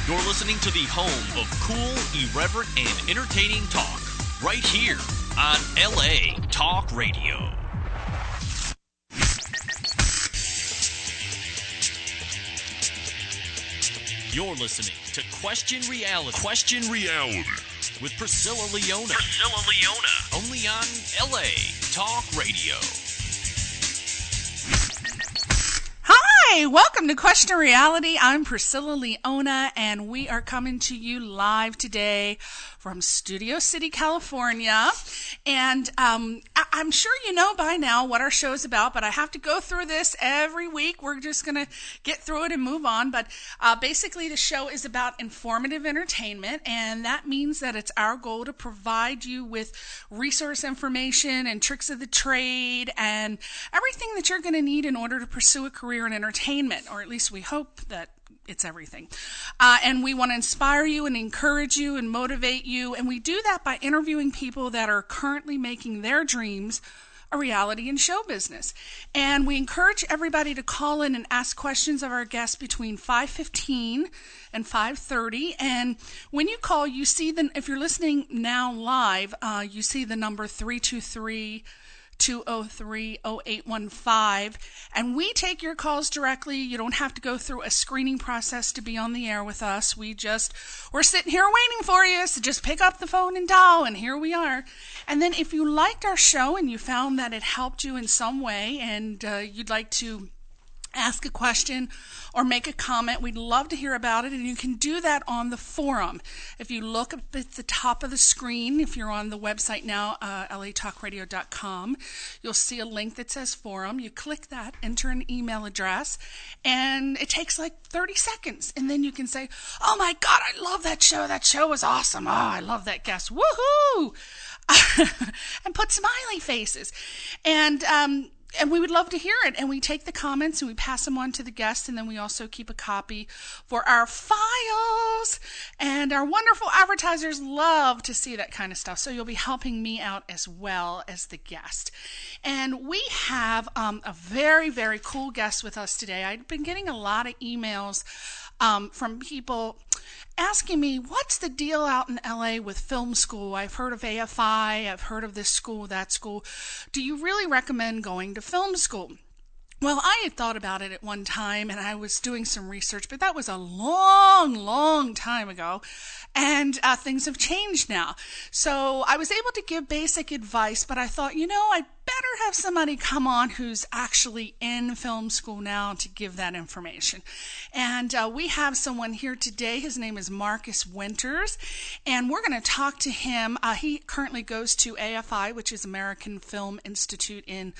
You're listening to the home of cool, irreverent, and entertaining talk, right here on LA Talk Radio. You're listening to Question Reality. Question Reality with Priscilla Leona. Priscilla Leona. Only on LA Talk Radio. Hi, welcome to Question Reality. I'm Priscilla Leona, and we are coming to you live today from Studio City, California. And I'm sure you know by now what our show is about, but I have to go through this every week. We're just going to get through it and move on. But basically, the show is about informative entertainment, and that means that it's our goal to provide you with resource information and tricks of the trade and everything that you're going to need in order to pursue a career in entertainment, or at least we hope that it's everything. And we want to inspire you and encourage you and motivate you. And we do that by interviewing people that are currently making their dreams a reality in show business. And we encourage everybody to call in and ask questions of our guests between 5:15 and 5:30. And when you call, you see if you're listening now live, you see the number 323-203-0815, and we take your calls directly. You don't have to go through a screening process to be on the air with us. We're sitting here waiting for you, so just pick up the phone and dial, and here we are. And then if you liked our show and you found that it helped you in some way, and you'd like to ask a question or make a comment, we'd love to hear about it, and you can do that on the forum. If you look up at the top of the screen, if you're on the website now, latalkradio.com, you'll see a link that says forum. You click that, enter an email address, and it takes like 30 seconds, and then you can say, oh my God, I love that show. That show was awesome. Oh, I love that guest. Woohoo! And put smiley faces. And we would love to hear it. And we take the comments and we pass them on to the guests. And then we also keep a copy for our files. And our wonderful advertisers love to see that kind of stuff. So you'll be helping me out as well as the guest. And we have a very, very cool guest with us today. I've been getting a lot of emails from people asking me, what's the deal out in LA with film school? I've heard of AFI, I've heard of this school, that school. Do you really recommend going to film school? Well, I had thought about it at one time, and I was doing some research, but that was a long, long time ago, and things have changed now. So I was able to give basic advice, but I thought, I better have somebody come on who's actually in film school now to give that information. And we have someone here today. His name is Marcus Winters, and we're going to talk to him. He currently goes to AFI, which is American Film Institute in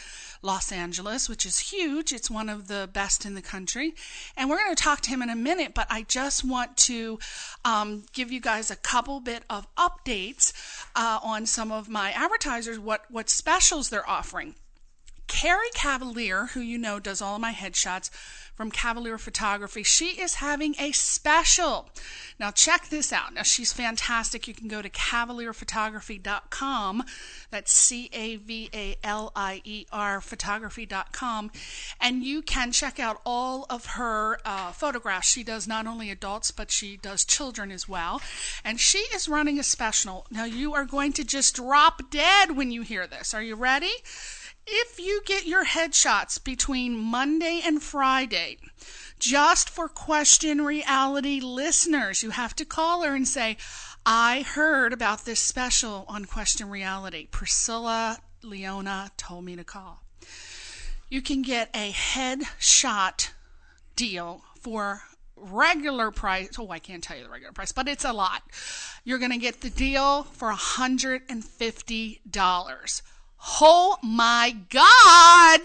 Los Angeles, which is huge. It's one of the best in the country. And we're going to talk to him in a minute, but I just want to give you guys a couple bit of updates on some of my advertisers, what specials they're offering. Carrie Cavalier, who you know does all of my headshots from Cavalier Photography, she is having a special. Now check this out. Now she's fantastic. You can go to cavalierphotography.com. That's CAVALIER photography.com, and you can check out all of her photographs. She does not only adults, but she does children as well. And she is running a special. Now you are going to just drop dead when you hear this. Are you ready? If you get your headshots between Monday and Friday, just for Question Reality listeners, you have to call her and say, I heard about this special on Question Reality. Priscilla Leona told me to call. You can get a headshot deal for regular price. Oh, I can't tell you the regular price, but it's a lot. You're going to get the deal for $150. Oh my God,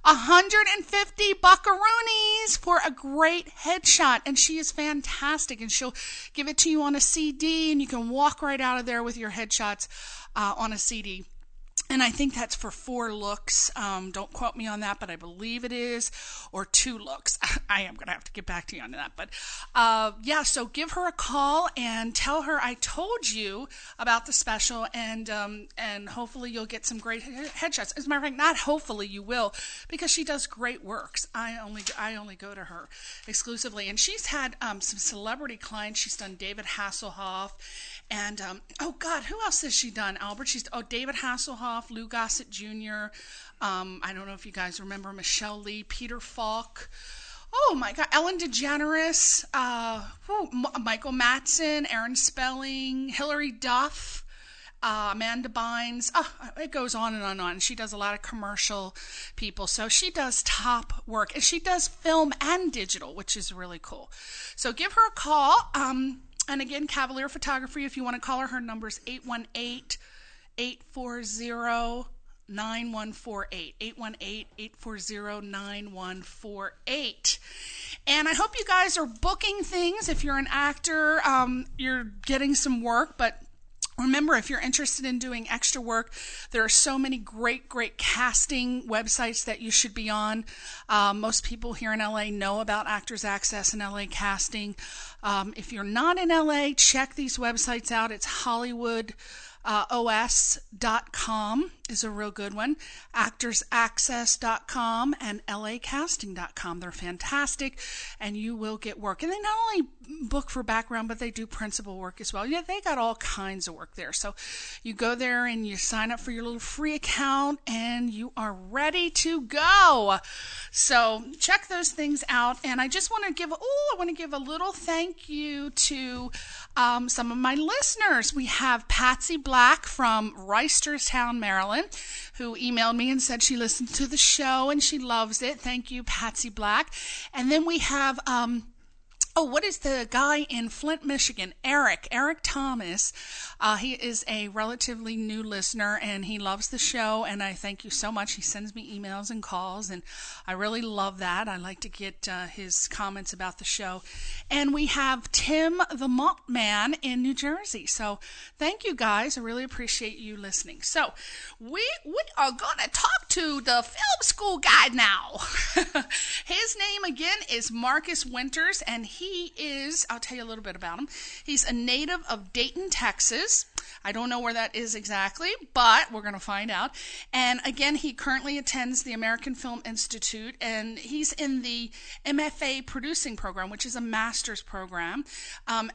150 buckaroonies for a great headshot. And she is fantastic, and she'll give it to you on a CD, and you can walk right out of there with your headshots on a CD. And I think that's for 4 looks. Don't quote me on that, but I believe it is. Or 2 looks. I am going to have to get back to you on that. But yeah, so give her a call and tell her I told you about the special, and hopefully you'll get some great headshots. As a matter of fact, not hopefully, you will, because she does great works. I only go to her exclusively. And she's had some celebrity clients. She's done David Hasselhoff. And, oh God, who else has she done, Albert? David Hasselhoff, Lou Gossett Jr. I don't know if you guys remember Michelle Lee, Peter Falk. Oh my God, Ellen DeGeneres, Michael Madsen, Aaron Spelling, Hilary Duff, Amanda Bynes. It goes on and on and on. She does a lot of commercial people. So she does top work. And she does film and digital, which is really cool. So give her a call. And again, Cavalier Photography, if you want to call her, her number is 818-840-9148. 818-840-9148. And I hope you guys are booking things. If you're an actor, you're getting some work, but remember, if you're interested in doing extra work, there are so many great casting websites that you should be on. Most people here in LA know about Actors Access and LA Casting. If you're not in LA, check these websites out. It's HollywoodOS.com is a real good one. ActorsAccess.com and LACasting.com. They're fantastic, and you will get work. And they not only book for background, but they do principal work as well. Yeah, they got all kinds of work there. So you go there and you sign up for your little free account, and you are ready to go. So check those things out. And I just want to give a little thank you to some of my listeners. We have Patsy Black from Reisterstown, Maryland, who emailed me and said she listened to the show and she loves it. Thank you, Patsy Black. And then we have what is the guy in Flint, Michigan? Eric Thomas. He is a relatively new listener, and he loves the show, and I thank you so much. He sends me emails and calls, and I really love that. I like to get his comments about the show. And we have Tim the Malt Man in New Jersey. So thank you, guys. I really appreciate you listening. So we are going to talk to the film school guy now. His name, again, is Marcus Winters, and he is, I'll tell you a little bit about him. He's a native of Dayton, Texas. I don't know where that is exactly, but we're going to find out. And again, he currently attends the American Film Institute, and he's in the MFA producing program, which is a master's program.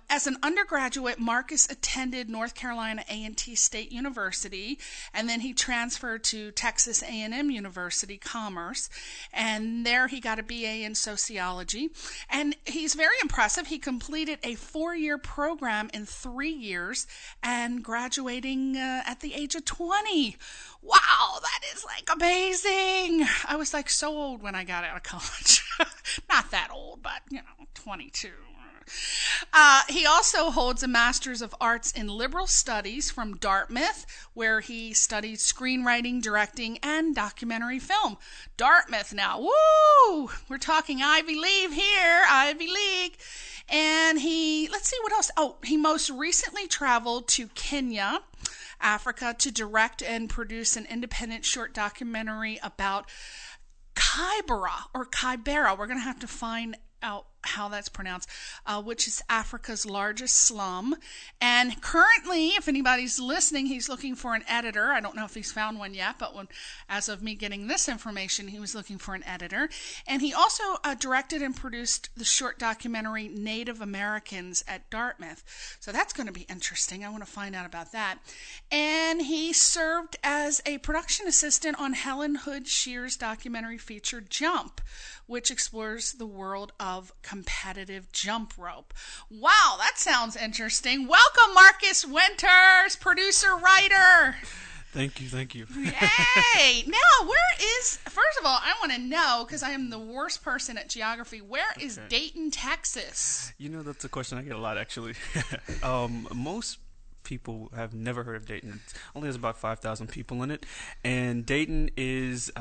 As an undergraduate, Marcus attended North Carolina A&T State University, and then he transferred to Texas A&M University Commerce, and there he got a BA in sociology. And he's very impressive. He completed a 4-year program in 3 years and graduating at the age of 20. Wow, that is like amazing. I was like so old when I got out of college. Not that old, but 22. He also holds a Master's of Arts in Liberal Studies from Dartmouth, where he studied screenwriting, directing, and documentary film. Dartmouth now. Woo! We're talking Ivy League here, Ivy League. And let's see what else. He most recently traveled to Kenya, Africa, to direct and produce an independent short documentary about Kibera. We're going to have to find out how that's pronounced, which is Africa's largest slum. And currently, if anybody's listening, he's looking for an editor. I don't know if he's found one yet, but as of me getting this information, he was looking for an editor. And he also directed and produced the short documentary Native Americans at Dartmouth. So that's going to be interesting. I want to find out about that. And he served as a production assistant on Helen Hood Shear's documentary feature Jump, which explores the world of competitive jump rope. Wow, that sounds interesting. Welcome, Marcus Winters, producer, writer. Thank you. Yay! Now, first of all, I want to know, because I am the worst person at geography, where is Dayton, Texas? That's a question I get a lot, actually. Most people have never heard of Dayton. It only has about 5,000 people in it. And Dayton is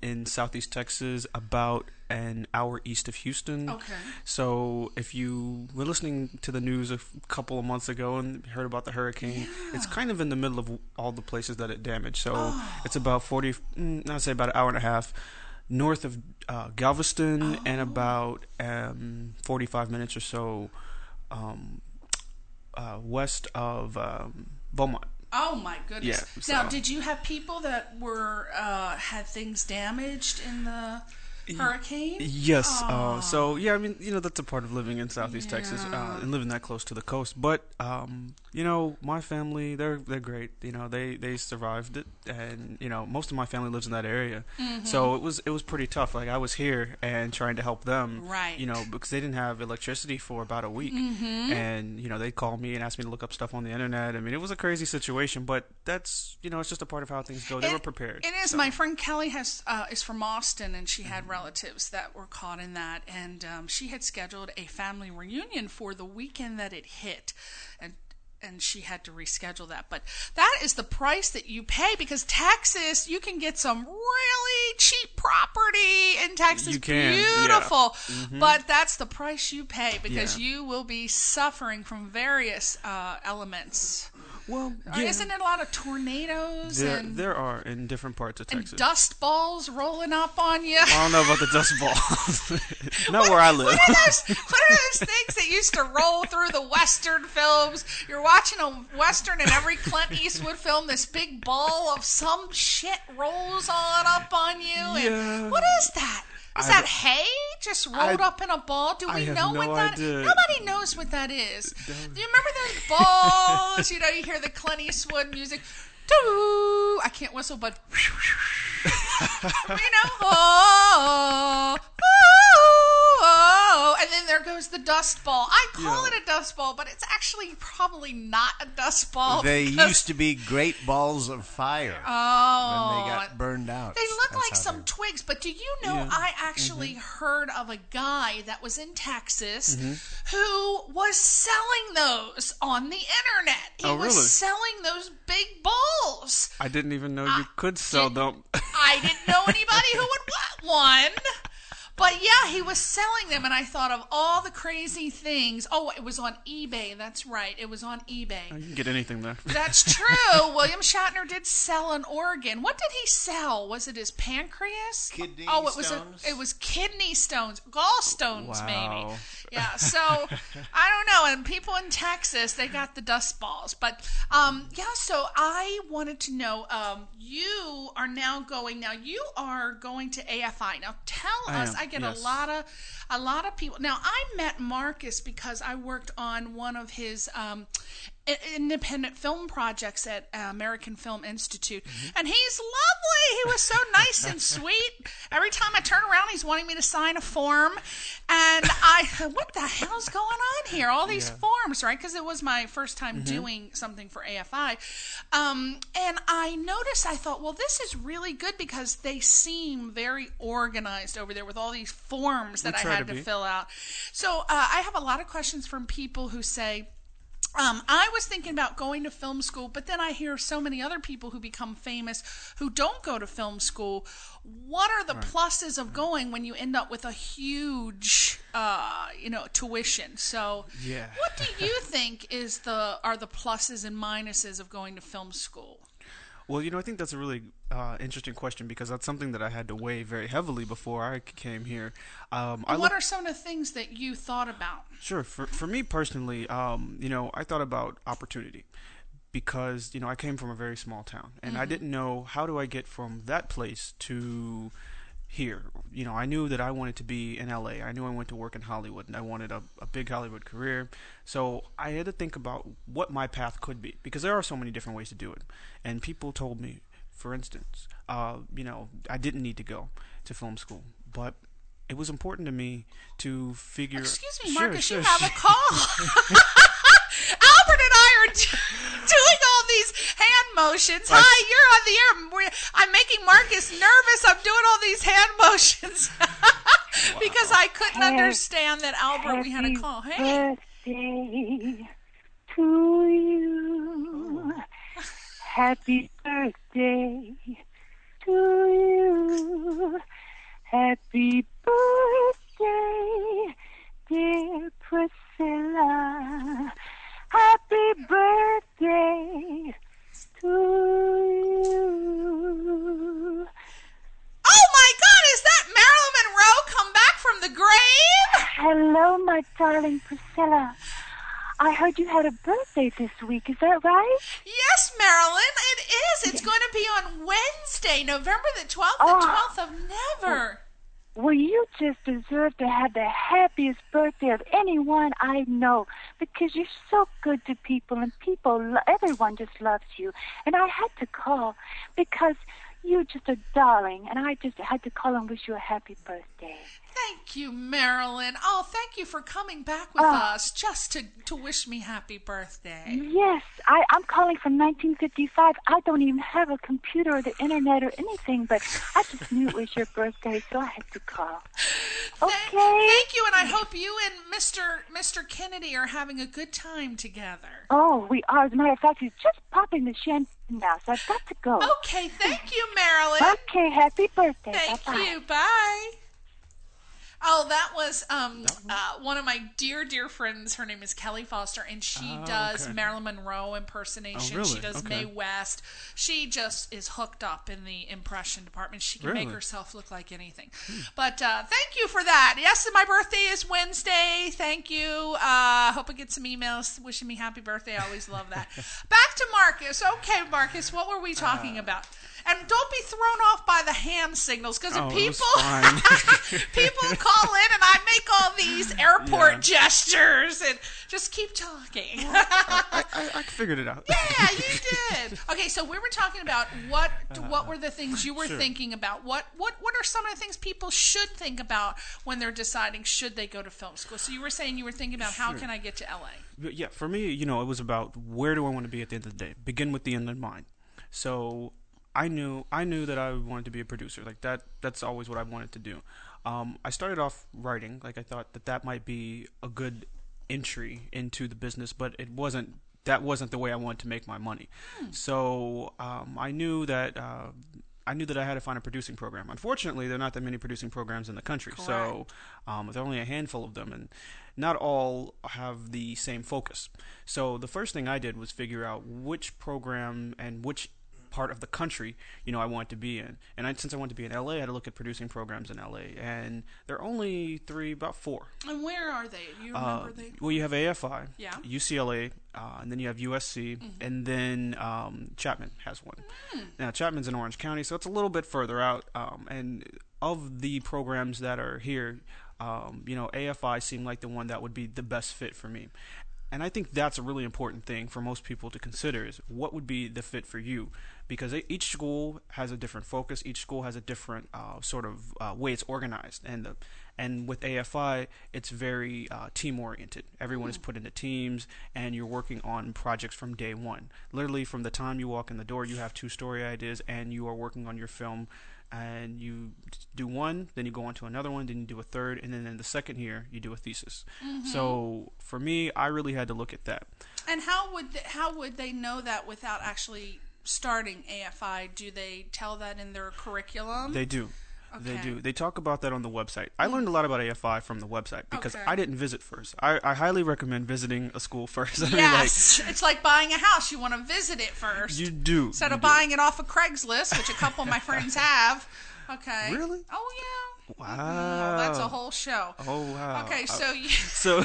in southeast Texas, about an hour east of Houston. Okay. So if you were listening to the news a couple of months ago and heard about the hurricane, it's kind of in the middle of all the places that it damaged. So it's about I'd say about an hour and a half north of Galveston, and about 45 minutes or so west of Beaumont. Oh my goodness! Yeah, now, did you have people that were had things damaged in the hurricane? Yes. So yeah, I mean, that's a part of living in Southeast Texas and living that close to the coast. But my family, they're great. They survived it, and most of my family lives in that area. Mm-hmm. So it was pretty tough. Like, I was here and trying to help them, right? Because they didn't have electricity for about a week, and they called me and asked me to look up stuff on the internet. I mean, it was a crazy situation, but that's it's just a part of how things go. They were prepared. It is. So. My friend Kelly is from Austin, and she had relatives that were caught in that, and she had scheduled a family reunion for the weekend that it hit, and she had to reschedule that. But that is the price that you pay, because Texas, you can get some really cheap property in Texas. You can. Beautiful. Yeah. Mm-hmm. But that's the price you pay, because you will be suffering from various elements. Well, yeah. Isn't it a lot of tornadoes? There are in different parts of Texas. And dust balls rolling up on you. I don't know about the dust balls. Not where I live. What are those things that used to roll through the Western films? You're watching a Western, and every Clint Eastwood film, this big ball of some shit rolls up on you. Yeah. And what is that? Is that hay just rolled up in a ball? Do we know what that is? Nobody knows what that is. Do you remember those balls? You hear the Clint Eastwood music. Doo! I can't whistle, but and then there goes the dust ball. I call it a dust ball, but it's actually probably not a dust ball. They used to be great balls of fire. Oh. When they got burned out. They look like some twigs, but do you know, I actually heard of a guy that was in Texas who was selling those on the internet. He was selling those big balls. I didn't even know you could sell them. I didn't know anybody who would want one. But yeah, he was selling them, and I thought of all the crazy things. Oh, it was on eBay. That's right. It was on eBay. You can get anything there. That's true. William Shatner did sell an organ. What did he sell? Was it his pancreas? Kidney stones? It was kidney stones. Gallstones, Wow. maybe. Yeah, so I don't know. And people in Texas, they got the dust balls. But so I wanted to know, you are now going. Now you are going to AFI. Now tell us. I get a lot of people. Now I met Marcus because I worked on one of his independent film projects at American Film Institute, and he's lovely. He was so nice and sweet. Every time I turn around, he's wanting me to sign a form, and what the hell's going on here? All these forms, right? Because it was my first time doing something for AFI, and I noticed. I thought, well, this is really good because they seem very organized over there with all these forms that I had to fill out. So I have a lot of questions from people who say, I was thinking about going to film school, but then I hear so many other people who become famous who don't go to film school. What are the pluses of going when you end up with a huge, tuition? So, what do you think are the pluses and minuses of going to film school? Well, I think that's a really interesting question, because that's something that I had to weigh very heavily before I came here. What are some of the things that you thought about? Sure. For me personally, I thought about opportunity, because, I came from a very small town, and I didn't know, how do I get from that place to here? I knew that I wanted to be in LA. I knew I wanted to work in Hollywood, and I wanted a big Hollywood career. So I had to think about what my path could be, because there are so many different ways to do it. And people told me, for instance, I didn't need to go to film school, but it was important to me to figure... Excuse me, Marcus, you have a call. Albert and I are doing all these hand motions. Hi, you're on the air. I'm making Marcus nervous. I'm doing all these hand motions because I couldn't understand that Albert, we had a call. Hey. Birthday to you. Happy birthday to you. Happy birthday, dear Priscilla. Happy birthday to you. Oh my God, is that Marilyn Monroe come back from the grave? Hello, my darling Priscilla. I heard you had a birthday this week. Is that right? Yes, Marilyn, it is. It's going to be on Wednesday, November the 12th, the 12th of never. Well, you just deserve to have the happiest birthday of anyone I know because you're so good to people and everyone just loves you. And I had to call because you're just a darling, and I just had to call and wish you a happy birthday. Thank you, Marilyn. Oh, thank you for coming back with us just to wish me happy birthday. Yes, I'm calling from 1955. I don't even have a computer or the internet or anything, but I just knew it was your birthday, so I had to call. Okay. Thank you, and I hope you and Mr. Kennedy are having a good time together. Oh, we are. As a matter of fact, he's just popping the champagne now, so I've got to go. Okay, thank you, Marilyn. Okay, happy birthday. Thank Bye-bye. you. Bye. Oh, that was one of my dear friends. Her name is Kelly Foster, and she does Marilyn Monroe impersonation. Oh, really? She does Mae West. She just is hooked up in the impression department. She can make herself look like anything. But thank you for that. Yes, my birthday is Wednesday. Thank you. Hope I get some emails wishing me happy birthday. I always love that. Back to Marcus. Okay, Marcus, what were we talking about? And don't be thrown off by the hand signals, because if people call in and I make all these airport gestures and just keep talking. I figured it out. Yeah, you did. Okay, so we were talking about what were the things you were thinking about. What are some of the things people should think about when they're deciding should they go to film school? So you were saying you were thinking about how can I get to LA? Yeah, for me, it was about where do I want to be at the end of the day. Begin with the end in mind. So I knew that I wanted to be a producer. Like that's always what I wanted to do. I started off writing. Like I thought that might be a good entry into the business, but that wasn't the way I wanted to make my money. So I knew that I had to find a producing program. Unfortunately, there are not that many producing programs in the country. Correct. So there are only a handful of them, and not all have the same focus. So the first thing I did was figure out which program and which part of the country I wanted to be in. And since I wanted to be in LA, I had to look at producing programs in LA, and there are only about four. And where are they? Do you remember they? Well, you have AFI, Yeah. UCLA, and then you have USC, and then Chapman has one. Now Chapman's in Orange County, so it's a little bit further out. And of the programs that are here, AFI seemed like the one that would be the best fit for me. And I think that's a really important thing for most people to consider is what would be the fit for you, because each school has a different focus. Each school has a different way it's organized. And with AFI, it's very team-oriented. Everyone is put into teams, and you're working on projects from day one. Literally from the time you walk in the door, you have 2 story ideas, and you are working on your film. And you do one, then you go on to another one, then you do a third, and then in the second year, you do a thesis. So for me, I really had to look at that. And how would they know that without actually starting AFI? Do they tell that in their curriculum? They do. Okay. They do. They talk about that on the website. I learned a lot about AFI from the website because Okay. I didn't visit first. I highly recommend visiting a school first. Yes, it's like buying a house. You want to visit it first. You do. Instead of buying it off of Craigslist, which a couple of my friends have. Okay. Really? Oh, yeah. Wow. That's a whole show. Oh, wow. Okay, so you So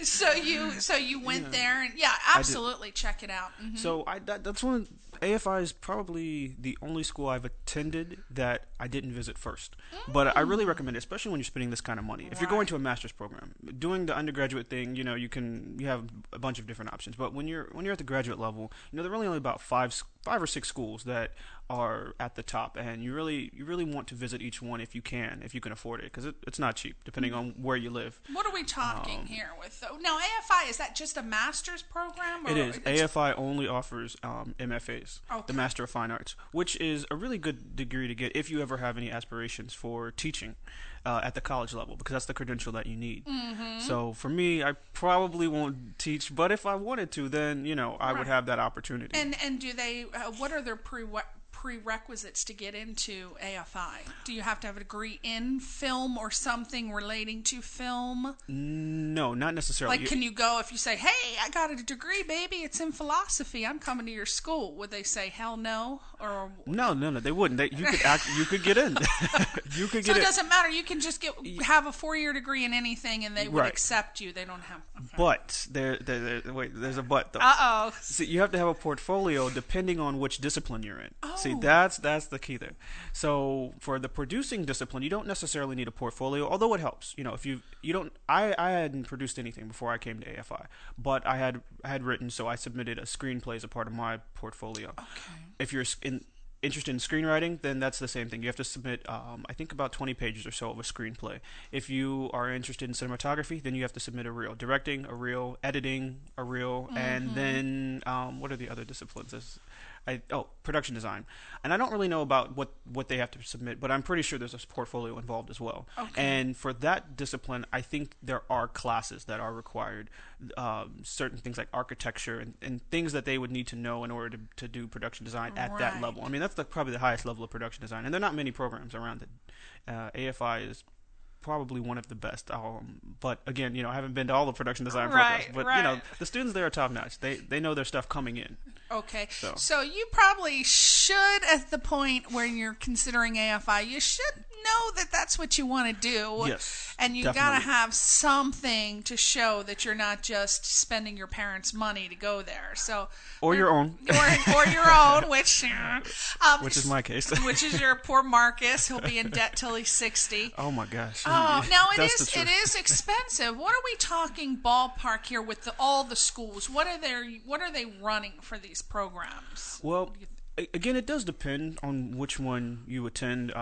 so you went there and absolutely check it out. So that's one. AFI is probably the only school I've attended that I didn't visit first. But I really recommend it, especially when you're spending this kind of money. If you're going to a master's program, doing the undergraduate thing, you have a bunch of different options. But when you're at the graduate level, there are really only about five or six schools that are at the top, and you really want to visit each one if you can afford it, because it's not cheap depending on where you live. What are we talking here with, though? Now, AFI, is that just a master's program? Or it is. AFI only offers MFAs. MFAs, Okay. the Master of Fine Arts, which is a really good degree to get if you ever have any aspirations for teaching at the college level, because that's the credential that you need. So for me, I probably won't teach, but if I wanted to, then I would have that opportunity. And do they? What are their prerequisites to get into AFI? Do you have to have a degree in film or something relating to film? No, not necessarily. Like, can you go if you say, "Hey, I got a degree, baby. It's in philosophy. I'm coming to your school." Would they say, "Hell no"? Or no, they wouldn't. You could get in. You could get in. So it doesn't matter. You can just have a 4-year degree in anything, and they would accept you. They don't have. Okay. But there's a but though. Uh-oh. See, you have to have a portfolio depending on which discipline you're in. Oh. See, that's the key there. So for the producing discipline, you don't necessarily need a portfolio, although it helps. If you don't, I hadn't produced anything before I came to AFI, but I had written, so I submitted a screenplay as a part of my portfolio. Okay. If you're interested in screenwriting, then that's the same thing. You have to submit, I think, about 20 pages or so of a screenplay. If you are interested in cinematography, then you have to submit a reel. Directing, a reel. Editing, a reel. And then, what are the other disciplines? Production design. And I don't really know about what they have to submit, but I'm pretty sure there's a portfolio involved as well. Okay. And for that discipline, I think there are classes that are required, certain things like architecture and things that they would need to know in order to do production design at that level. I mean, that's probably the highest level of production design, and there are not many programs around it. AFI is probably one of the best. But again, I haven't been to all the production design programs, but the students there are top notch. They know their stuff coming in. Okay. So you probably should, at the point where you're considering AFI, you should know that that's what you want to do. Yes. And you got to have something to show that you're not just spending your parents' money to go there. So or your own. Or your own, which is my case. Which is your poor Marcus. He'll be in debt till he's 60. Oh my gosh. Oh, now it is expensive. What are we talking ballpark here with all the schools? What are they running for these programs? Well, again, it does depend on which one you attend.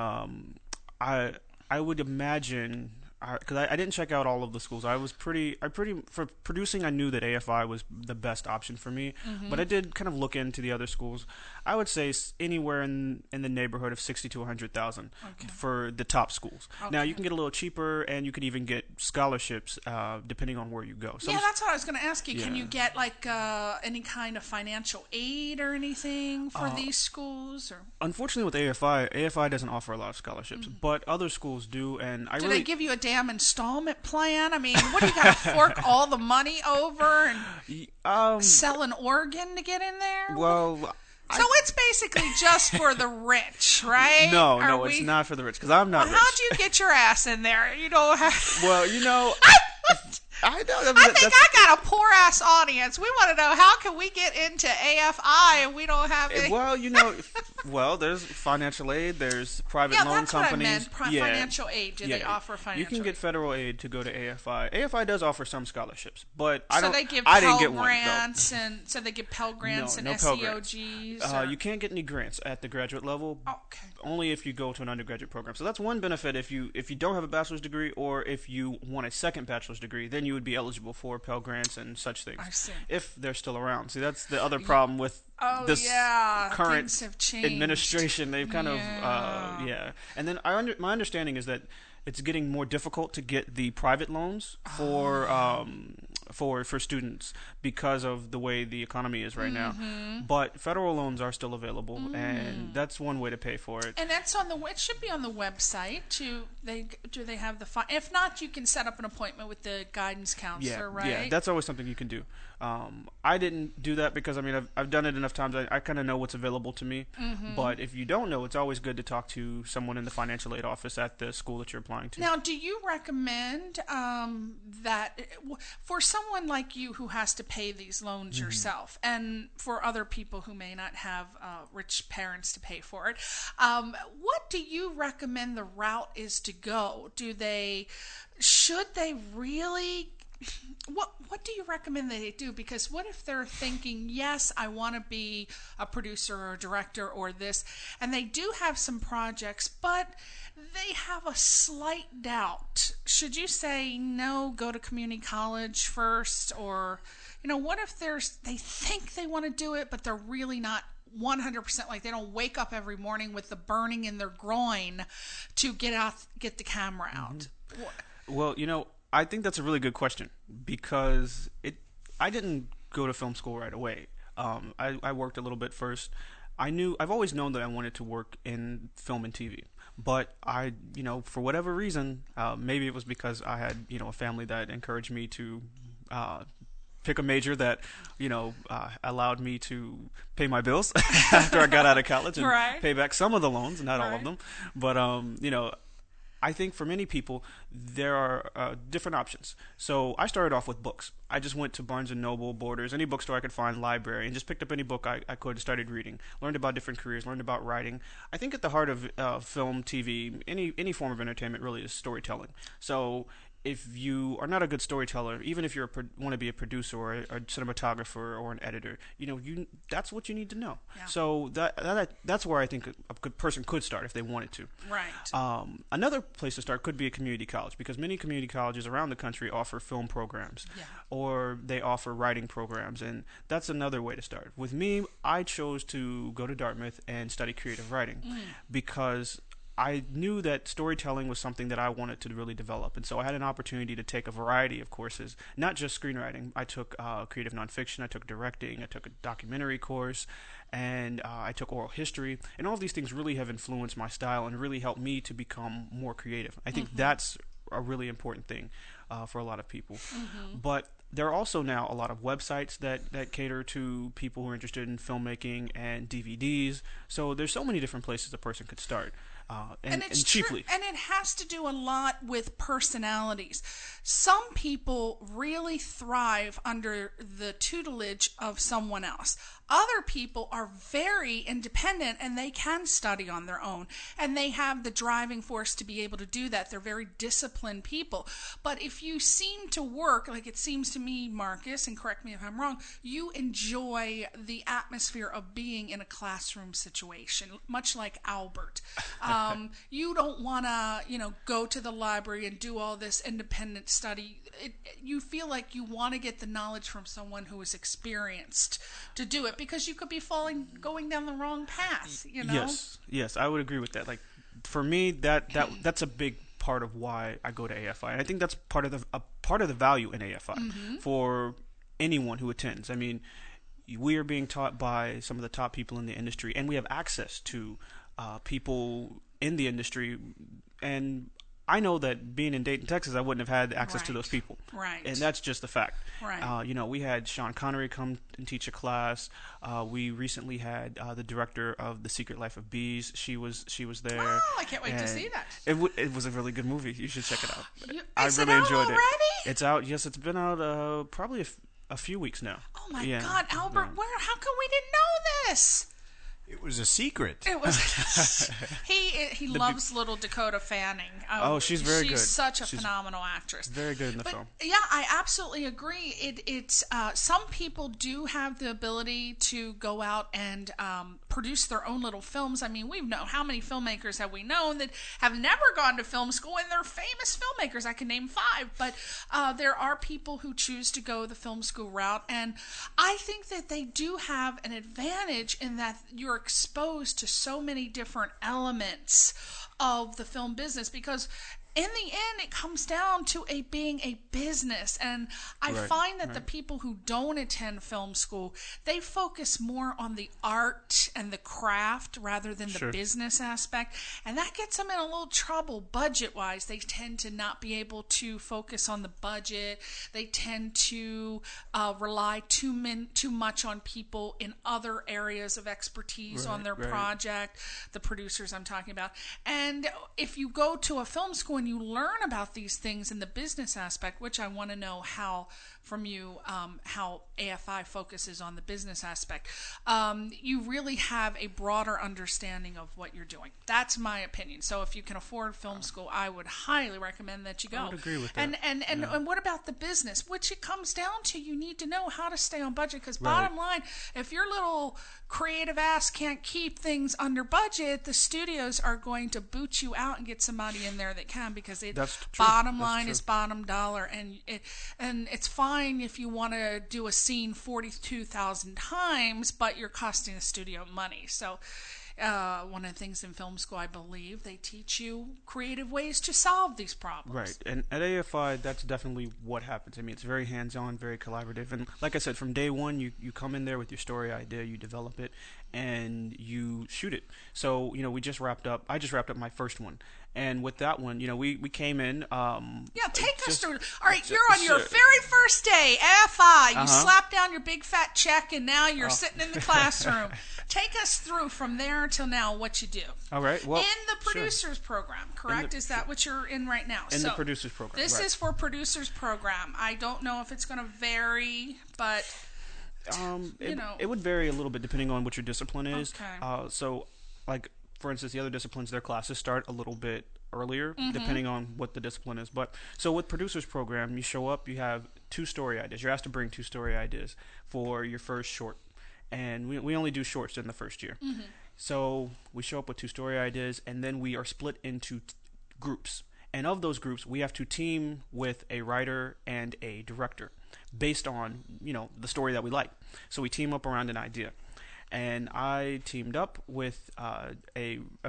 I would imagine, because I didn't check out all of the schools. For producing, I knew that AFI was the best option for me, but I did kind of look into the other schools. I would say anywhere in the neighborhood of 60 to 100,000 for the top schools. Okay. Now you can get a little cheaper, and you could even get scholarships depending on where you go. That's what I was going to ask you. Yeah. Can you get like any kind of financial aid or anything for these schools? Or unfortunately, with AFI doesn't offer a lot of scholarships, but other schools do. And do they give you a damn installment plan? I mean, what do you got to fork all the money over and sell an organ to get in there? Well. So it's basically just for the rich, right? No, it's not for the rich, because I'm not rich. How'd you get your ass in there? You don't have... Well, I know. I think I got a poor ass audience. We want to know, how can we get into AFI and we don't have any... Well, there's financial aid, there's private loan companies. Yeah, that's what I meant. Financial aid. Do they offer financial aid? You can get federal aid to go to AFI. AFI does offer some scholarships, but I didn't get grants and so they give Pell Grants and SEOGs. SEOGs. You can't get any grants at the graduate level. Okay. Only if you go to an undergraduate program. So that's one benefit if you don't have a bachelor's degree, or if you want a second bachelor's degree, then you would be eligible for Pell Grants and such things. I see. If they're still around. See, that's the other problem with this current administration. They've kind of and then my understanding is that it's getting more difficult to get the private loans for students because of the way the economy is right now. But federal loans are still available, and that's one way to pay for it. And that's it should be on the website. Do they have the if not, you can set up an appointment with the guidance counselor, right? Yeah, that's always something you can do. I didn't do that because I've done it enough times. I kind of know what's available to me. But if you don't know, it's always good to talk to someone in the financial aid office at the school that you're applying to. Now, do you recommend that for someone like you who has to pay these loans yourself, and for other people who may not have rich parents to pay for it, what do you recommend the route is to go? Should they really... What do you recommend that they do? Because what if they're thinking, yes, I want to be a producer or a director or this, and they do have some projects, but they have a slight doubt. Should you say, no, go to community college first? Or, what if they think they want to do it, but they're really not 100%, like they don't wake up every morning with the burning in their groin to get the camera out. Well, I think that's a really good question because I didn't go to film school right away. I worked a little bit first. I've always known that I wanted to work in film and TV, but for whatever reason, maybe it was because I had, a family that encouraged me to pick a major that, allowed me to pay my bills after I got out of college and pay back some of the loans, not all of them. But, I think for many people, there are different options. So I started off with books. I just went to Barnes & Noble, Borders, any bookstore I could find, library, and just picked up any book I could, started reading, learned about different careers, learned about writing. I think at the heart of film, TV, any form of entertainment really is storytelling. So if you are not a good storyteller, even if you want to be a producer or a cinematographer or an editor, that's what you need to know. Yeah. So that's where I think a good person could start if they wanted to. Right. Another place to start could be a community college because many community colleges around the country offer film programs, or they offer writing programs, and that's another way to start. With me, I chose to go to Dartmouth and study creative writing because I knew that storytelling was something that I wanted to really develop. And so I had an opportunity to take a variety of courses, not just screenwriting. I took creative nonfiction, I took directing, I took a documentary course, and I took oral history. And all of these things really have influenced my style and really helped me to become more creative. I think that's a really important thing for a lot of people. But there are also now a lot of websites that cater to people who are interested in filmmaking and DVDs. So there's so many different places a person could start. And cheaply. And it has to do a lot with personalities. Some people really thrive under the tutelage of someone else. Other people are very independent and they can study on their own. And they have the driving force to be able to do that. They're very disciplined people. But if you seem to work, like it seems to me, Marcus, and correct me if I'm wrong, you enjoy the atmosphere of being in a classroom situation, much like Albert. You don't want to, go to the library and do all this independent study. You feel like you want to get the knowledge from someone who is experienced to do it because you could be going down the wrong path, Yes, I would agree with that. Like for me, that's a big part of why I go to AFI. And I think that's part of the value in AFI for anyone who attends. I mean, we are being taught by some of the top people in the industry, and we have access to people in the industry, and I know that being in Dayton, Texas, I wouldn't have had access to those people. Right. And that's just the fact. Right. We had Sean Connery come and teach a class. We recently had the director of The Secret Life of Bees. She was there. Oh, I can't wait to see that. It was a really good movie. You should check it out. I really enjoyed it. It's out. Yes, it's been out probably a few weeks now. Oh my God, Albert! How come we didn't know this? It was a secret. It was. He loves little Dakota Fanning. She's very good. She's such a phenomenal actress. Very good in the film. Yeah, I absolutely agree. It's some people do have the ability to go out and produce their own little films. I mean, we know how many filmmakers have we known that have never gone to film school, and they're famous filmmakers. I can name 5, but there are people who choose to go the film school route, and I think that they do have an advantage in that you're exposed to so many different elements of the film business, because in the end it comes down to being a business. And I find that the people who don't attend film school, they focus more on the art and the craft rather than the business aspect, and that gets them in a little trouble budget wise. They tend to not be able to focus on the budget. They tend to rely too much on people in other areas of expertise on their project, the producers I'm talking about. And if you go to a film school and you learn about these things in the business aspect, which I want to know from you how AFI focuses on the business aspect, you really have a broader understanding of what you're doing. That's my opinion. So if you can afford film school, I would highly recommend that you go. I would agree with that. And what about the business? Which it comes down to, you need to know how to stay on budget, because bottom line, if your little creative ass can't keep things under budget, the studios are going to boot you out and get somebody in there that can, because That's true. bottom That's line true. is bottom dollar, and it's fine if you want to do a scene 42,000 times, but you're costing the studio money. So one of the things in film school, I believe, they teach you creative ways to solve these problems. Right, and at AFI, that's definitely what happens. I mean, it's very hands-on, very collaborative, and like I said, from day one, you come in there with your story idea, you develop it, and you shoot it. So, I just wrapped up my first one, and with that one, we came in. Take us through. All right, you're on your very first day, AFI. You slap down your big fat check, and now you're sitting in the classroom. Take us through from there till now what you do. All right. Well, in the producers program, correct? Is that what you're in right now? In the producers program. This is for producers program. I don't know if it's going to vary, but it would vary a little bit depending on what your discipline is. Okay. So, like for instance, the other disciplines, their classes start a little bit earlier, depending on what the discipline is. But so with producers program, you show up, you have 2 story ideas. You're asked to bring 2 story ideas for your first short. And we only do shorts in the first year. So we show up with 2 story ideas, and then we are split into groups. And of those groups, we have to team with a writer and a director based on, the story that we like. So we team up around an idea. And I teamed up with a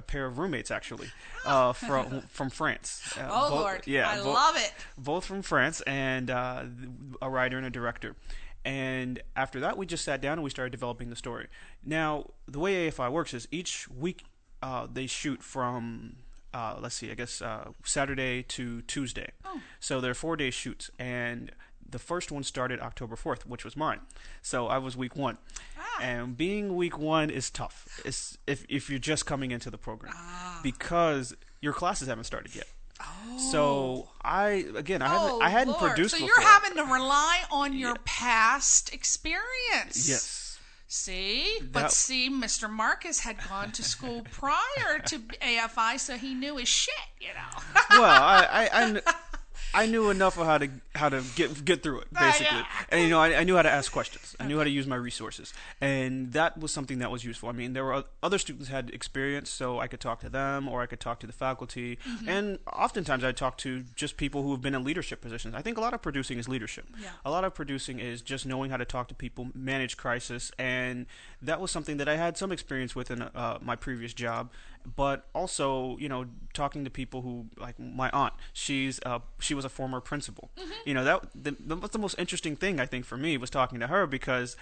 pair of roommates, actually, from France. Lord. Yeah, I love it. Both from France, and a writer and a director. And after that, we just sat down and we started developing the story. Now, the way AFI works is each week they shoot from, Saturday to Tuesday. Oh. So they're 4-day shoots. And the first one started October 4th, which was mine. So I was week 1. And being week 1 is tough if you're just coming into the program because your classes haven't started yet. Oh. So I hadn't produced so before. You're having to rely on your past experience. Yes. See? Mr. Marcus had gone to school prior to AFI, so he knew his shit, Well, I knew enough of how to get through it, basically. And I knew how to ask questions. I knew how to use my resources, and that was something that was useful. I mean, there were other students had experience, so I could talk to them, or I could talk to the faculty, and oftentimes I'd talk to just people who have been in leadership positions. I think a lot of producing is leadership. Yeah. A lot of producing is just knowing how to talk to people, manage crisis, and that was something that I had some experience with in my previous job. But also, talking to people who, like my aunt, she was a former principal. That was the most interesting thing I think for me was talking to her, because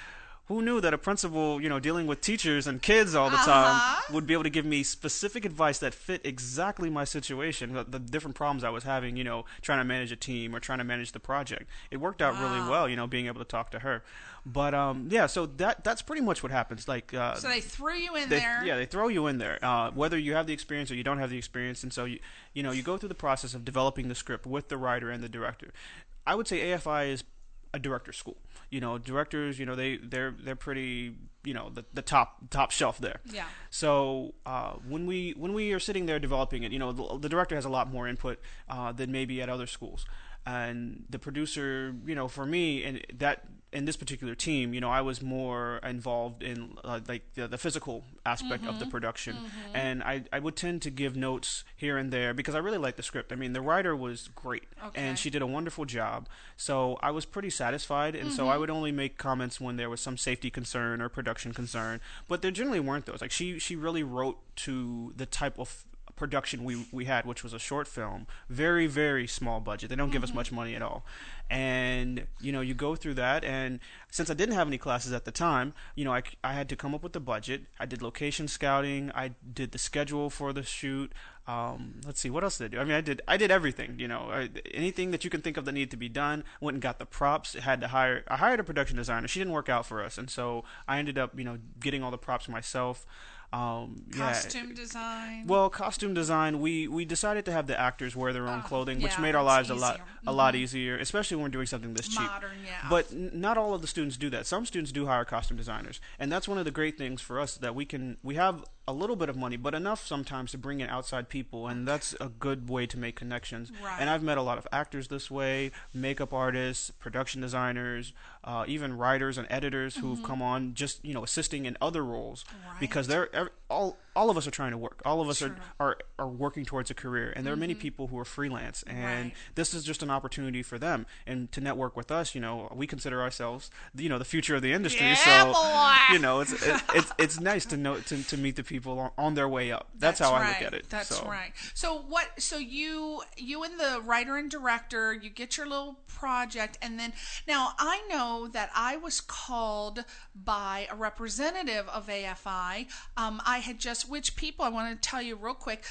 who knew that a principal, dealing with teachers and kids all the time would be able to give me specific advice that fit exactly my situation, the different problems I was having, trying to manage a team or trying to manage the project. It worked out really well, being able to talk to her. But so that's pretty much what happens. Like, so they threw you in there. Yeah, they throw you in there, whether you have the experience or you don't have the experience. And so you go through the process of developing the script with the writer and the director. I would say AFI is a director's school. Directors, they're pretty, the top shelf there. Yeah. So when we are sitting there developing it, the director has a lot more input than maybe at other schools. And the producer, for me, in this particular team, I was more involved in the physical aspect of the production, and I would tend to give notes here and there because I really liked the script. I mean, the writer was great, and she did a wonderful job, so I was pretty satisfied, and so I would only make comments when there was some safety concern or production concern, but there generally weren't those. Like she really wrote to the type of production we had, which was a short film, very, very small budget. They don't give us much money at all. And you go through that, and since I didn't have any classes at the time, I had to come up with the budget. I did location scouting, I did the schedule for the shoot. Let's see, what else did I do? I mean, I did everything, anything that you can think of that needed to be done. Went and got the props. I hired a production designer. She didn't work out for us, and so I ended up getting all the props myself. Costume design. Well, costume design, we decided to have the actors wear their own clothing, which made our lives a lot easier, especially when we're doing something this cheap. Modern, yeah. But not all of the students do that. Some students do hire costume designers, and that's one of the great things for us, that we have a little bit of money, but enough sometimes to bring in outside people, and that's a good way to make connections. Right. And I've met a lot of actors this way, makeup artists, production designers, even writers and editors who've come on just assisting in other roles, because they're all of us are trying to work. All of us Sure. are working towards a career, and there are many people who are freelance, and Right. this is just an opportunity for them and to network with us. We consider ourselves, the future of the industry. Yeah, So, boy. it's nice to know to meet the people on their way up. That's how I look at it. That's So, right. So you and the writer and director, you get your little project, and then now I know that I was called by a representative of AFI. I had just, which people I want to tell you real quick,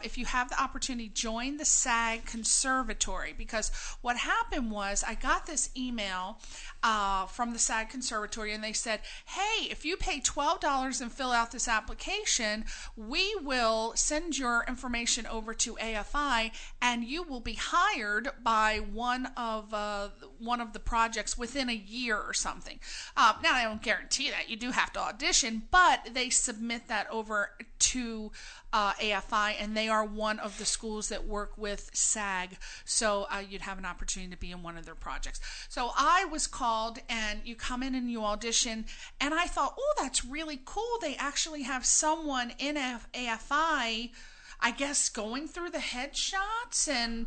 if you have the opportunity, join the SAG Conservatory, because what happened was I got this email from the SAG Conservatory, and they said, hey, if you pay $12 and fill out this application, we will send your information over to AFI, and you will be hired by one of the projects within a year or something. Now, I don't guarantee that. You do have to audition, but they submit that over to AFI, and they are one of the schools that work with SAG, so you'd have an opportunity to be in one of their projects. So I was called, and you come in and you audition, and I thought, oh, that's really cool. They actually have someone in AFI, I guess, going through the headshots, and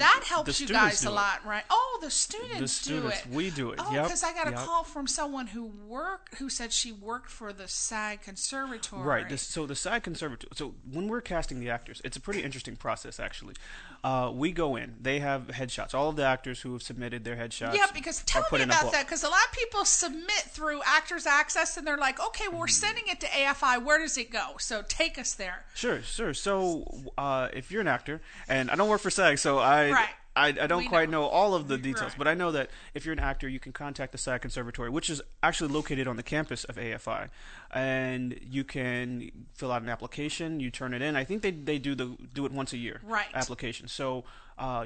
that helps you guys a lot, right? Oh, the students do it. We do it. Oh, because I got a call from someone who said she worked for the SAG Conservatory. Right. So the SAG Conservatory. So when we're casting the actors, it's a pretty interesting process, actually. We go in. They have headshots. All of the actors who have submitted their headshots. Yeah, because tell me about that, because a lot of people submit through Actors Access, and they're like, okay, well, we're sending it to AFI. Where does it go? So take us there. Sure. So if you're an actor, and I don't work for SAG, so I don't quite know all of the details, but I know that if you're an actor, you can contact the SAG Conservatory, which is actually located on the campus of AFI, and you can fill out an application. You turn it in. I think they do it once a year. Right. Application. So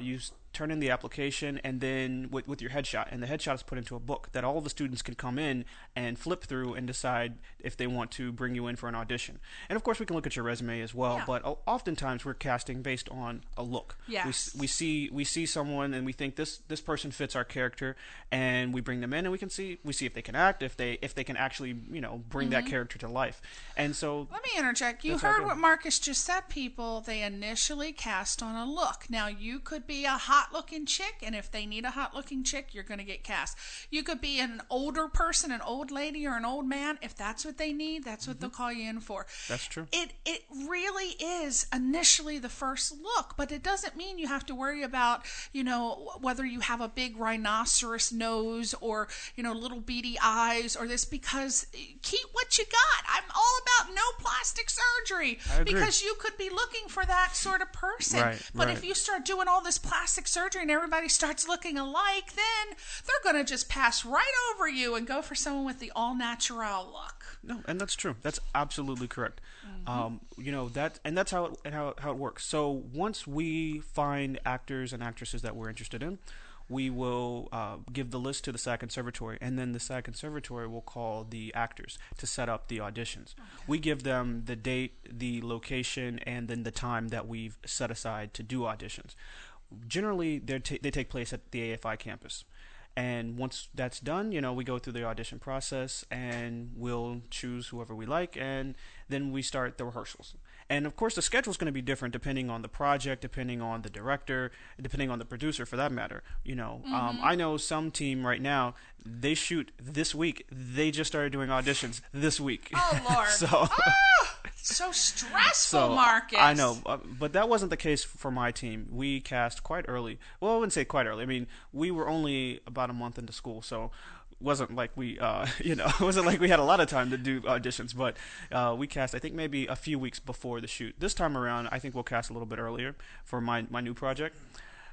you turn in the application, and then with your headshot, and the headshot is put into a book that all the students can come in and flip through and decide if they want to bring you in for an audition. And of course, we can look at your resume as well, but oftentimes we're casting based on a look. Yes. We see someone, and we think this person fits our character, and we bring them in, and we see if they can act, if they can actually bring that character to life. And so let me interject. You heard what Marcus just said, people. They initially cast on a look. Now, you could be a hot-looking chick, and if they need a hot-looking chick, you're going to get cast. You could be an older person, an old lady, or an old man. If that's what they need, that's what they'll call you in for. That's true. It really is initially the first look, but it doesn't mean you have to worry about, whether you have a big rhinoceros nose or, little beady eyes or this, because keep what you got. I'm all about no plastic surgery. I agree. Because you could be looking for that sort of person. Right, but right. if you start doing all this plastic surgery and everybody starts looking alike, then they're going to just pass right over you and go for someone with the all-natural look. No, and that's true. That's absolutely correct. That's how it works. So once we find actors and actresses that we're interested in, we will give the list to the SAG Conservatory, and then the SAG Conservatory will call the actors to set up the auditions. Okay. We give them the date, the location, and then the time that we've set aside to do auditions. Generally, they take place at the AFI campus. And once that's done, we go through the audition process, and we'll choose whoever we like, and then we start the rehearsals. And of course, the schedule is going to be different depending on the project, depending on the director, depending on the producer, for that matter. I know some team right now, they shoot this week. They just started doing auditions this week. Oh, Lord. So stressful, Marcus. I know, but that wasn't the case for my team. We cast quite early. Well, I wouldn't say quite early. I mean, we were only about a month into school, so it wasn't like we, it wasn't like we had a lot of time to do auditions. But we cast, I think, maybe a few weeks before the shoot. This time around, I think we'll cast a little bit earlier for my new project.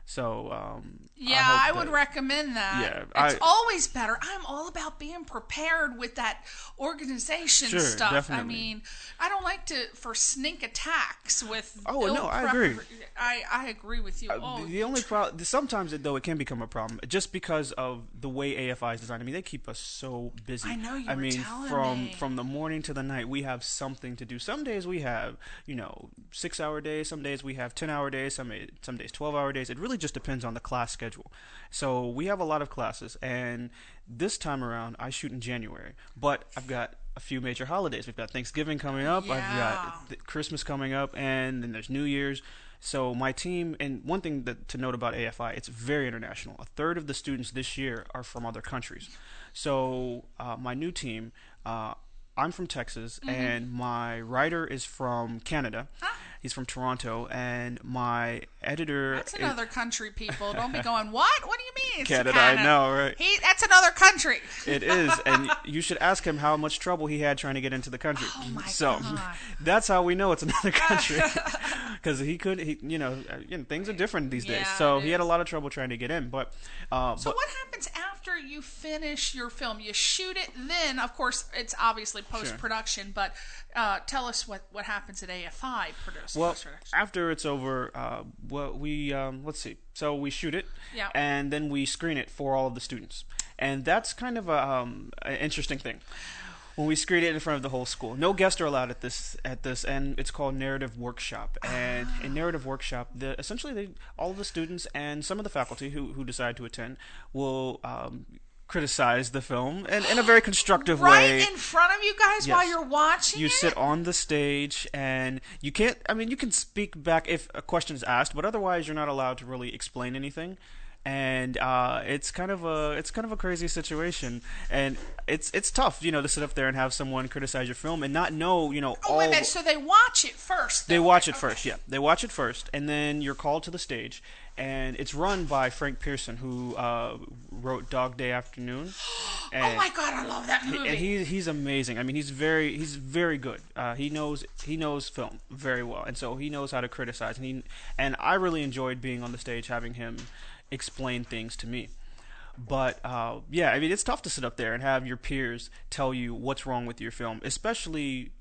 So I would recommend that. Yeah, it's always better. I'm all about being prepared with that organization stuff. Definitely. I mean, I don't like for sneak attacks with. Oh no, I agree. I agree with you. The only problem, sometimes though, it can become a problem just because of the way AFI is designed. I mean, they keep us so busy. I know you were telling me. From the morning to the night, we have something to do. Some days we have 6-hour days. Some days we have 10-hour days. Some days 12-hour days. It really just depends on the class schedule. So we have a lot of classes, and this time around I shoot in January, but I've got a few major holidays. We've got Thanksgiving coming up. Yeah. I've got Christmas coming up, and then there's New Year's. So my team, and one thing to note about AFI, it's very international. A third of the students this year are from other countries. So my new team, I'm from Texas, and my writer is from Canada. Huh? He's from Toronto, and my editor... That's another country, people. Don't be going, what? What do you mean? It's Canada, I know, right? That's another country. It is, and you should ask him how much trouble he had trying to get into the country. Oh, my so God. that's how we know it's another country, because things are different these days. So he had a lot of trouble trying to get in. But what happens after you finish your film? You shoot it, then of course it's obviously post-production. But tell us what happens at AFI production. Well, after it's over, let's see. So we shoot it, and then we screen it for all of the students, and that's kind of an interesting thing. When we screen it in front of the whole school, no guests are allowed at this, and it's called narrative workshop. And in narrative workshop, essentially all of the students and some of the faculty who decide to attend will criticize the film in a very constructive way. Right in front of you guys while you're watching You sit on the stage, and you can't, you can speak back if a question is asked, but otherwise you're not allowed to really explain anything. And it's kind of a crazy situation, and it's tough, to sit up there and have someone criticize your film and not know, wait a minute, so they watch it first, though. They watch it first, yeah. They watch it first, and then you're called to the stage, and it's run by Frank Pearson, who wrote Dog Day Afternoon. Oh my God, I love that movie. And he's amazing. He's very good. He knows film very well, and so he knows how to criticize. And I really enjoyed being on the stage, having him explain things to me. But it's tough to sit up there and have your peers tell you what's wrong with your film, especially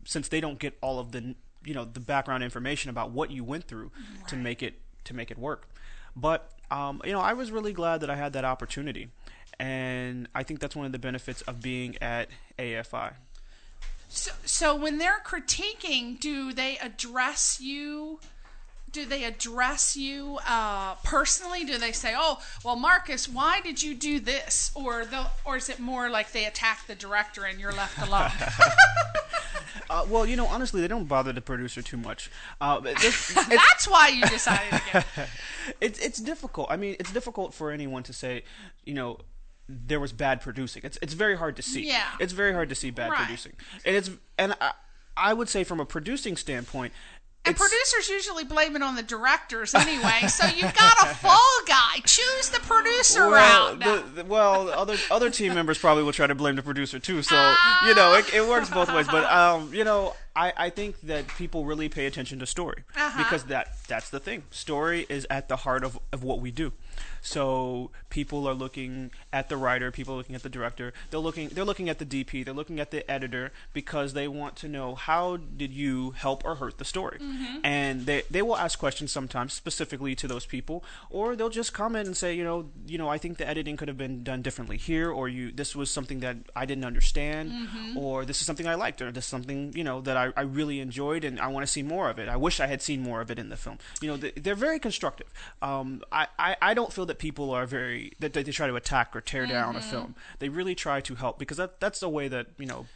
since they don't get all of the the background information about what you went through to make it work. But I was really glad that I had that opportunity, and I think that's one of the benefits of being at AFI. So when they're critiquing, do they address you? Do they address you personally? Do they say, "Oh, well, Marcus, why did you do this?" Or is it more like they attack the director and you're left alone? Honestly, they don't bother the producer too much. That's why you decided to get it. It's difficult. It's difficult for anyone to say, there was bad producing. It's very hard to see. Yeah. It's very hard to see bad producing. And I would say from a producing standpoint. And producers usually blame it on the directors anyway, so you've got a fall guy. Choose the producer route. Other team members probably will try to blame the producer too, so, it works both ways. But, I think that people really pay attention to story, because that's the thing. Story is at the heart of what we do. So people are looking at the writer, people are looking at the director, they're looking at the DP, they're looking at the editor, because they want to know, how did you help or hurt the story? And they will ask questions sometimes specifically to those people, or they'll just comment and say, I think the editing could have been done differently here, or this was something that I didn't understand, or this is something I liked, or this is something that I really enjoyed and I want to see more of it. I wish I had seen more of it in the film. They're very constructive. I don't feel that people are that they try to attack or tear down a film. They really try to help, because that's the way that we learn.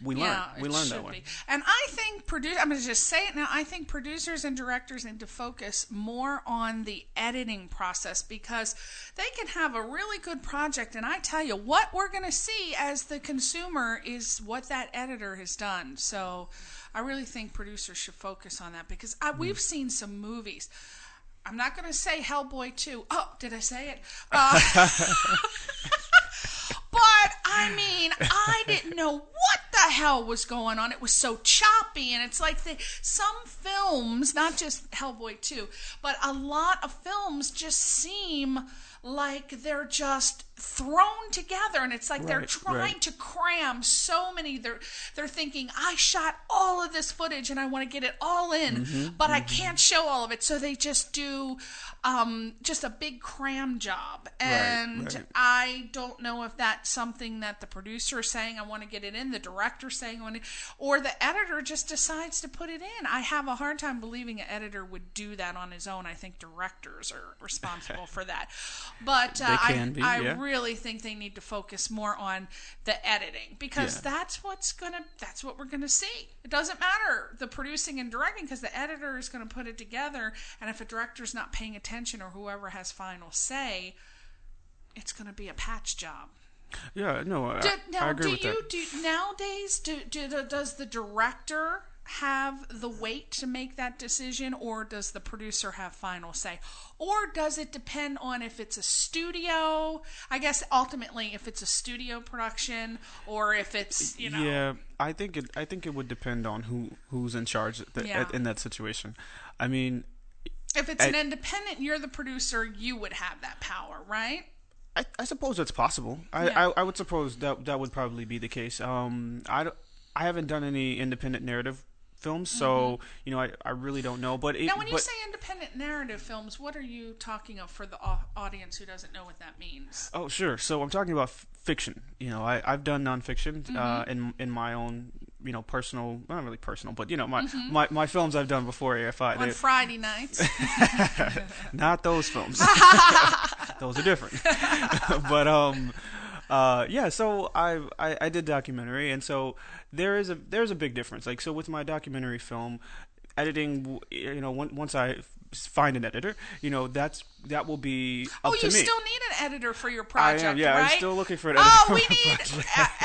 We learn that way. And I think I'm going to just say it now. I think producers and directors need to focus more on the editing process, because they can have a really good project, and I tell you what we're going to see as the consumer is what that editor has done. So I really think producers should focus on that, because we've seen some movies. I'm not going to say Hellboy 2. Oh, did I say it? But, I didn't know what the hell was going on. It was so choppy, and it's like some films, not just Hellboy 2, but a lot of films just seem like they're just thrown together, and it's like they're trying to cram so many. They're thinking, I shot all of this footage and I want to get it all in, but I can't show all of it, so they just do just a big cram job. And I don't know if that's something that the producer is saying, I want to get it in, the director director saying on it, or the editor just decides to put it in. I have a hard time believing an editor would do that on his own. I think directors are responsible for that. But I really think they need to focus more on the editing, because that's what we're gonna see. It doesn't matter the producing and directing, because the editor is going to put it together, and if a director's not paying attention or whoever has final say, it's going to be a patch job. Yeah, no, I agree with that. Nowadays, does the director have the weight to make that decision, or does the producer have final say? Or does it depend on if it's a studio? I guess ultimately if it's a studio production, or if it's, Yeah, I think it would depend on who's in charge in that situation. I mean, if it's an independent, you're the producer, you would have that power, right? I suppose that's possible. I would suppose that would probably be the case. I haven't done any independent narrative films, so I really don't know. But now, when you say independent narrative films, what are you talking of for the audience who doesn't know what that means? Oh, sure. So I'm talking about fiction. I've done nonfiction in my own personal, not really personal, but my films I've done before AFI on Friday nights. Not those films. Those are different. But so I did documentary, and so there's a big difference. Like, so with my documentary film, editing, once I find an editor, that will be up to me. Oh, you still need an editor for your project, I am, yeah, right? I'm still looking for an editor. Oh, we need,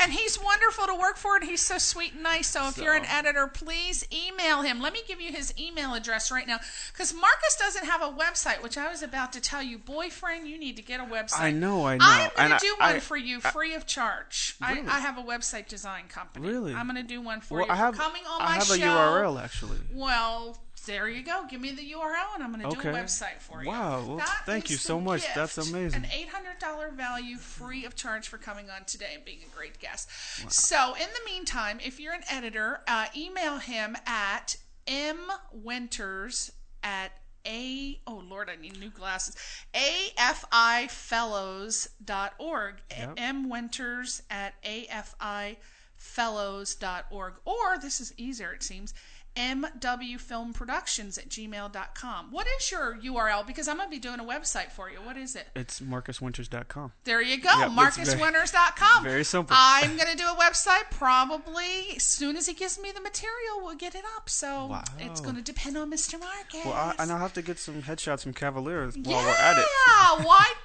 and he's wonderful to work for, and he's so sweet and nice. So if you're an editor, please email him. Let me give you his email address right now, because Marcus doesn't have a website, which I was about to tell you, boyfriend, you need to get a website. I know. I'm going to do one for you free of charge. Really? I have a website design company. Really? I'm going to do one for you. Coming on my show. I have a URL, actually. Well, there you go. Give me the URL, and I'm going to do a website for you. Wow. Well, thank you so much. Gift. That's amazing. An $800 value, free of charge, for coming on today and being a great guest. Wow. So, in the meantime, if you're an editor, email him at mwinters at oh Lord, I need new glasses. AFIfellows.org. Yep. mwinters at AFIfellows.org. Or, this is easier, it seems, mwfilmproductions@gmail.com. What is your URL? Because I'm going to be doing a website for you. What is it? It's marcuswinters.com. There you go, yep, marcuswinters.com. Very simple. I'm going to do a website probably as soon as he gives me the material. We'll get it up. So it's going to depend on Mr. Marcus. Well, and I'll have to get some headshots from Cavalier while we're at it. Yeah, why not?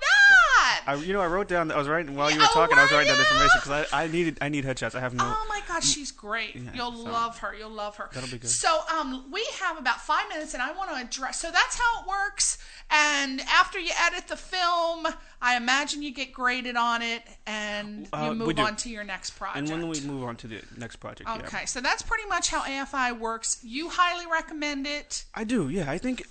I wrote down. I was writing while you were talking. I was writing down information because I need headshots. I have no. Oh my God, she's great. Yeah, You'll love her. You'll love her. That'll be good. So we have about 5 minutes, and I want to address. So that's how it works. And after you edit the film, I imagine you get graded on it, and you move on to your next project. And when we move on to the next project, okay. So that's pretty much how AFI works. You highly recommend it? I do. Yeah, I think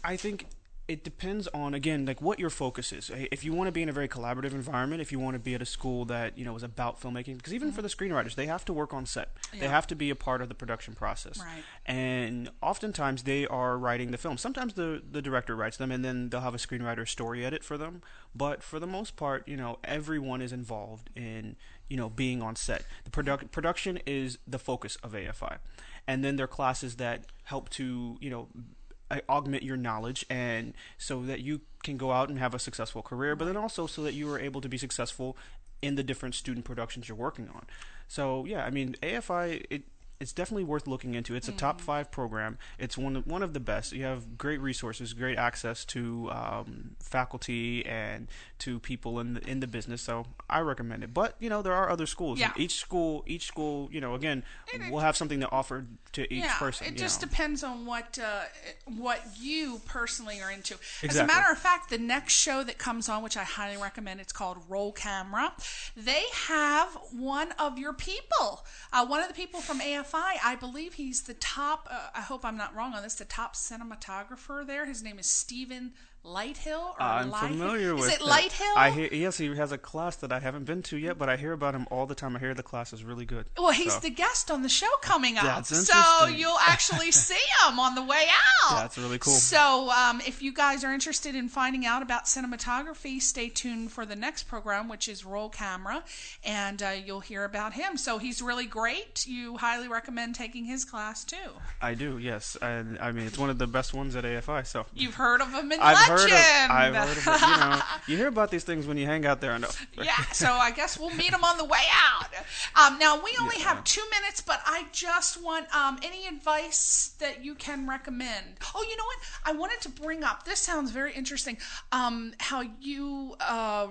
it depends on, again, like what your focus is. If you want to be in a very collaborative environment, if you want to be at a school that is about filmmaking, because even for the screenwriters, they have to work on set. Yeah. They have to be a part of the production process. Right. And oftentimes they are writing the film. Sometimes the director writes them, and then they'll have a screenwriter story edit for them. But for the most part, everyone is involved in being on set. The production is the focus of AFI, and then there are classes that help to augment your knowledge, and so that you can go out and have a successful career, but then also so that you are able to be successful in the different student productions you're working on. So yeah, I mean, AFI, it's definitely worth looking into. It's a top 5 program. It's one of the best. You have great resources, great access to faculty and to people in the business. So I recommend it. But there are other schools. Yeah. Each school, again, will have something to offer to each person. It just depends on what you personally are into. Exactly. As a matter of fact, the next show that comes on, which I highly recommend, it's called Roll Camera. They have one of your people, one of the people from AFI. I believe he's the top, I hope I'm not wrong on this, the top cinematographer there. His name is Stephen Lighthill or I'm Light familiar Hill? with Is it that. Lighthill? I hear, yes, he has a class that I haven't been to yet, but I hear about him all the time. I hear the class is really good. Well, he's So, the guest on the show coming up. That's So interesting. you'll actually see him on the way out. That's really cool. So if you guys are interested in finding out about cinematography, stay tuned for the next program, which is Roll Camera, and you'll hear about him. So he's really great. You highly recommend taking his class, too. I do, yes. And I mean, it's one of the best ones at AFI. So You've heard of him in I've Legend. heard of it. You know, you hear about these things when you hang out there. I know. Yeah, so I guess we'll meet him on the way out. Now, we only have 2 minutes, but I just want any advice that you can recommend. Oh, you know what? I wanted to bring up, this sounds very interesting, how you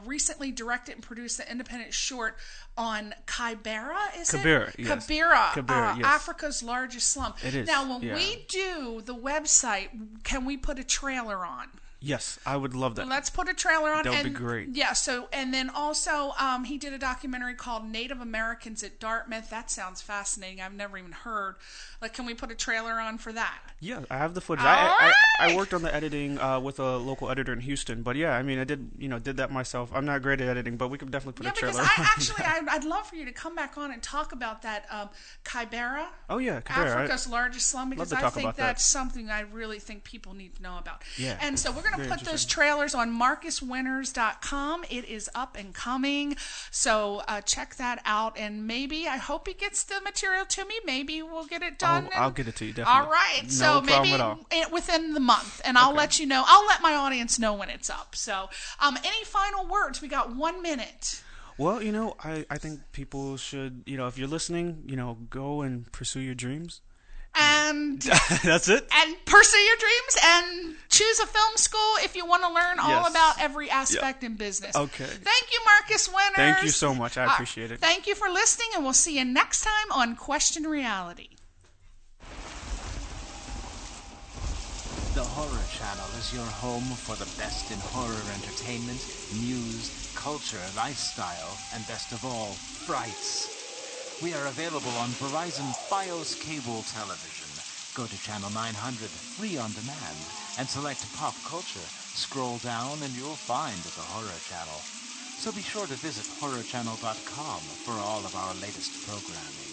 recently directed and produced the independent short on Kibera, is it? Kibera, yes. Kibera, yes. Africa's largest slum. It is, Now, when yeah. we do the website, can we put a trailer on? Yes, I would love that. Let's put a trailer on. That would and, be great. Yeah, so, and then also he did a documentary called Native Americans at Dartmouth. That sounds fascinating. I've never even heard. Like, can we put a trailer on for that? Yeah, I have the footage. All I right. worked on the editing with a local editor in Houston, but yeah, I mean, I did that myself. I'm not great at editing, but we could definitely put a trailer. Yeah, on. because I'd love for you to come back on and talk about that Kibera. Oh yeah, Kibera. Africa's largest slum, because to I talk think about that. that's something I really think people need to know about. Yeah, And so we're going to very put those interesting. trailers on MarcusWinters.com. It is up and coming, so check that out. And maybe, I hope he gets the material to me. Maybe we'll get it done. I'll get it to you, definitely. All right. No So problem maybe at all. within the month, and I'll let you know. I'll let my audience know when it's up. So any final words? We got 1 minute. Well, I think people should, if you're listening, go and pursue your dreams. And That's it. and pursue your dreams and choose a film school if you want to learn all Yes. about every aspect in business. Okay. Thank you, Marcus Winters. Thank you so much. I appreciate it. Thank you for listening, and we'll see you next time on Question Reality. The Horror Channel is your home for the best in horror entertainment, news, culture, lifestyle, and best of all, frights. We are available on Verizon Fios cable television. Go to channel 900, free on demand, and select Pop Culture. Scroll down and you'll find the Horror Channel. So be sure to visit horrorchannel.com for all of our latest programming.